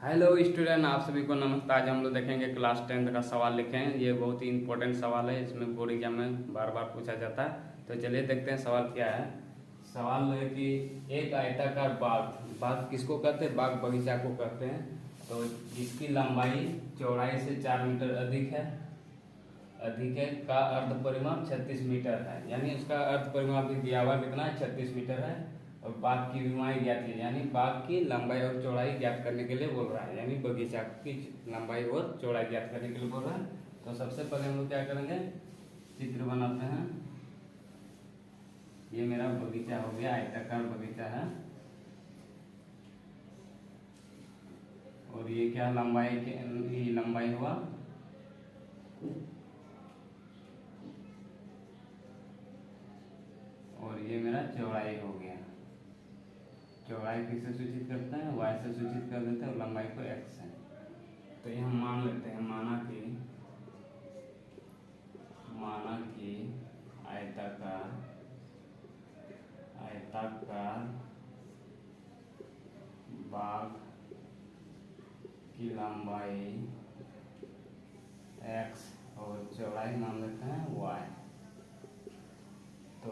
Hello student, आप सभी को नमस्ते। आज हम लोग देखेंगे क्लास 10th का सवाल लिखे हैं। ये बहुत ही इंपॉर्टेंट सवाल है, इसमें बोर्ड एग्जाम में बार बार पूछा जाता है। तो चलिए देखते हैं सवाल क्या है। सवाल है कि एक आयताकार बाग, बाग किसको कहते हैं? बाग बगीचा को कहते हैं। तो जिसकी लंबाई चौड़ाई से 4 मीटर अधिक है का अर्ध परिमाप 36 मीटर है। यानी उसका अर्ध परिमाप भी दिया हुआ कितना है? 36 मीटर है। और बाग की लंबाई ज्ञात है, यानी बाग की लंबाई और चौड़ाई ज्ञात करने के लिए बोल रहा है, यानी बगीचा की लंबाई और चौड़ाई ज्ञात करने के लिए बोल रहा है। तो सबसे पहले हम लोग क्या करेंगे, चित्र बनाते हैं। ये मेरा बगीचा हो गया, आयताकार बगीचा है। और ये क्या लंबाई की लंबाई हुआ, और ये मेरा चौड़ाई हो गया। चौड़ाई किससे सूचित करते हैं? y से सूचित कर देते हैं, और लंबाई को x से। तो ये हम मान लेते हैं, माना कि आयताकार बाग की लंबाई x और चौड़ाई मान लेते हैं y। तो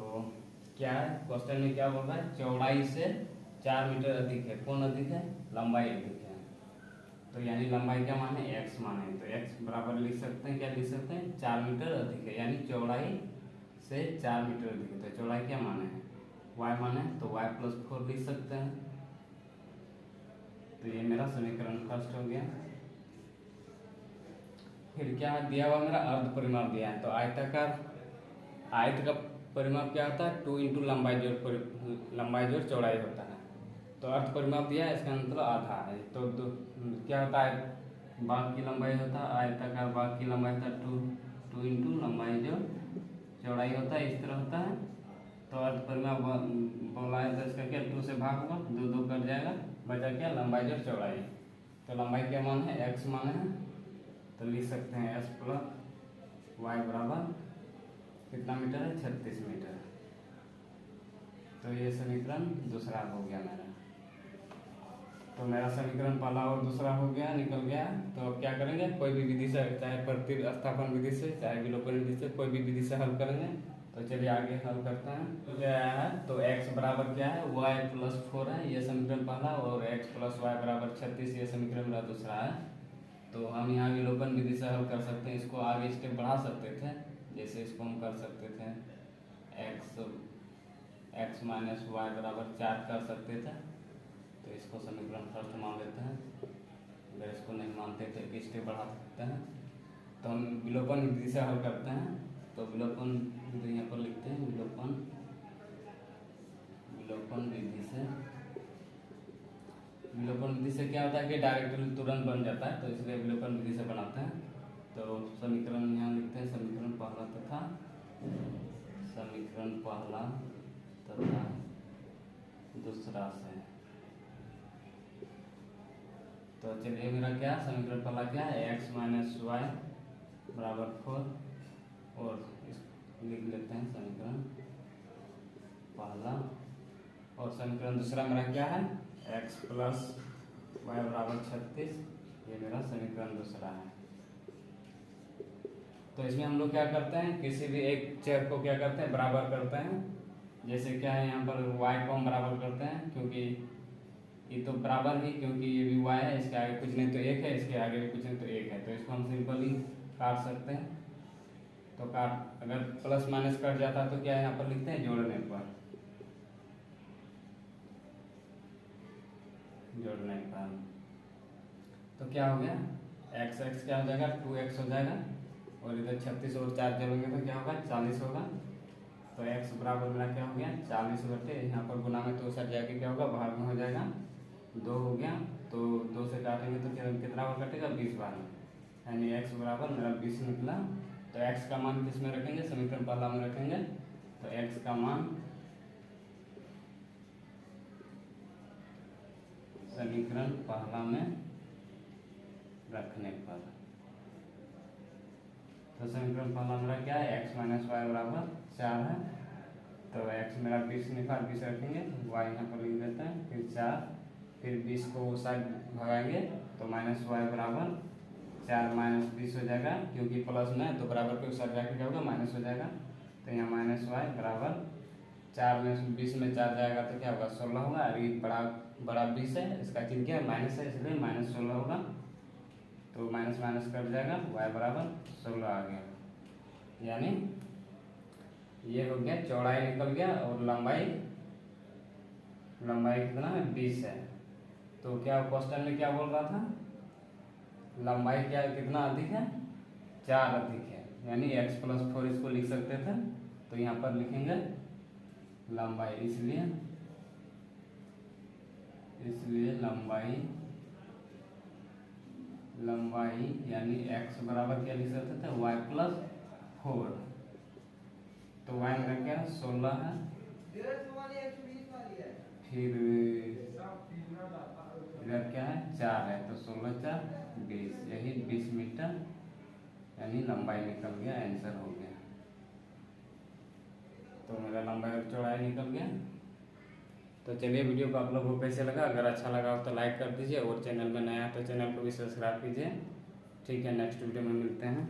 क्या है क्वेश्चन में, क्या बोल रहा है? चौड़ाई से 4 मीटर अधिक है। कौन अधिक है? लंबाई अधिक है। तो यानी लंबाई क्या माने? x माने। तो x बराबर लिख सकते हैं, क्या लिख सकते हैं? 4 मीटर अधिक है, यानी चौड़ाई से 4 मीटर अधिक है। तो चौड़ाई क्या माने है? y माने, तो y प्लस 4 लिख सकते हैं। तो ये मेरा समीकरण फर्स्ट हो गया। फिर क्या दिया हुआ? मेरा अर्ध परिमाप दिया है। तो आयत का परिमाप क्या होता है? 2 इंटू लंबाई जोड़ चौड़ाई होता है। तो अर्ध परिमाप दिया है, इसका मतलब आधा है। तो क्या होता है? बाग की लंबाई होता है, आयताकार बाग की लंबाई होता है 2 इंटू लंबाई जो चौड़ाई होता है, इस तरह होता है। तो अर्ध परिमाप बोला है, तो इसका क्या 2 से भाग होगा, 2 कट जाएगा, बचा क्या? लंबाई जोड़ चौड़ाई। तो लंबाई क्या मान है? x मान है। तो लिख सकते हैं s प्लस वाई बराबर कितना मीटर है? 36 मीटर। तो ये समीकरण दूसरा हो गया मेरा। तो मेरा समीकरण पहला और दूसरा हो गया, निकल गया। तो अब क्या करेंगे? कोई भी विधि से, चाहे प्रतिस्थापन विधि से, चाहे विलोपन विधि से, कोई भी विधि से हल करेंगे। तो चलिए आगे हल करते हैं। तो क्या है? तो x बराबर क्या है? y प्लस 4 है, ये समीकरण पहला। और x प्लस वाई बराबर 36, ये समीकरण मेरा दूसरा है। तो हम यहाँ विलोपन विधि से हल कर सकते हैं। इसको आगे स्टेप बढ़ा सकते थे, जैसे इसको हम कर सकते थे x माइनस वाई बराबर 4 कर सकते थे। तो इसको समीकरण फर्स्ट मान लेते हैं। अगर इसको नहीं मानते तो एक स्टेप बढ़ा सकते हैं। तो हम विलोपन विधि से हल करते हैं। तो विलोपन विधि यहाँ पर लिखते हैं, विलोपन विधि से क्या होता है कि डायरेक्टली तुरंत बन जाता है, तो इसलिए विलोपन विधि से बनाते हैं। तो समीकरण यहाँ लिखते हैं, समीकरण पहला तथा दूसरा से। तो चलिए मेरा क्या समीकरण पहला क्या है? x माइनस वाई बराबर 4, और लिख लेते हैं समीकरण पहला। और समीकरण दूसरा मेरा क्या है? x प्लस वाई बराबर 36, ये मेरा समीकरण दूसरा है। तो इसमें हम लोग क्या करते हैं, किसी भी एक चर को क्या करते हैं? बराबर करते हैं। जैसे क्या है, यहाँ पर y को हम बराबर करते हैं, क्योंकि ये तो बराबर ही, क्योंकि ये भी y है, इसके आगे कुछ नहीं तो 1 है, इसके आगे भी कुछ नहीं तो 1 है। तो इसको हम सिंपली काट सकते हैं। तो अगर प्लस माइनस कट जाता तो क्या यहाँ पर लिखते हैं? जोड़ने पर तो क्या हो गया? x क्या हो जाएगा? 2x हो जाएगा। और इधर 36 और 4 जोड़ेंगे तो क्या होगा? 40 होगा। तो x बराबर मेरा क्या हो गया? 40 बटे, यहाँ पर गुना में 2 सट जाके क्या होगा? भाग में हो जाएगा, 2 हो गया। तो 2 से काटेंगे तो कितना बार कटेगा? 20 बार में, यानी x बराबर मेरा 20 निकला। तो x का मान किस में रखेंगे? समीकरण पहला में रखेंगे। तो x का मान समीकरण पहला में रखने पर, तो समीकरण पहला मेरा क्या है? x माइनस वाई बराबर 4 है। तो x मेरा 20 निकाल 20 रखेंगे, y यहाँ पर लिख देते हैं, फिर 4 फिर 20 को उस साइड भगाएंगे तो माइनस वाई बराबर 4 माइनस 20 हो जाएगा, क्योंकि प्लस में है तो बराबर के उस साइड जाके क्या होगा माइनस हो जाएगा। तो यहाँ माइनस वाई बराबर 4 में 20 में 4 जाएगा तो क्या होगा 16 होगा। और ये बड़ा 20 है, इसका चिन्ह क्या है माइनस है, इसलिए माइनस 16 होगा। तो माइनस माइनस कट जाएगा, वाई बराबर 16 आ गया। यानी ये हो गया, चौड़ाई निकल गया और लंबाई कितना है 20 है। तो क्या क्वेश्चन में क्या बोल रहा था, लंबाई क्या कितना अधिक है 4 अधिक है, यानी x+4 इसको लिख सकते थे। तो यहाँ पर लिखेंगे लंबाई, इसलिए लंबाई यानी x बराबर क्या लिख सकते थे y+4। तो y मेरा क्या 16 है, फिर इधर क्या है 4 है, तो 16 4 20, यही 20 मीटर यानी लंबाई निकल गया, आंसर हो गया। तो मेरा लंबाई और चौड़ाई निकल गया। तो चलिए वीडियो को आप लोगों को कैसे लगा, अगर अच्छा लगा हो तो लाइक कर दीजिए और चैनल में नया है तो चैनल को भी सब्सक्राइब कीजिए। ठीक है, नेक्स्ट वीडियो में मिलते हैं।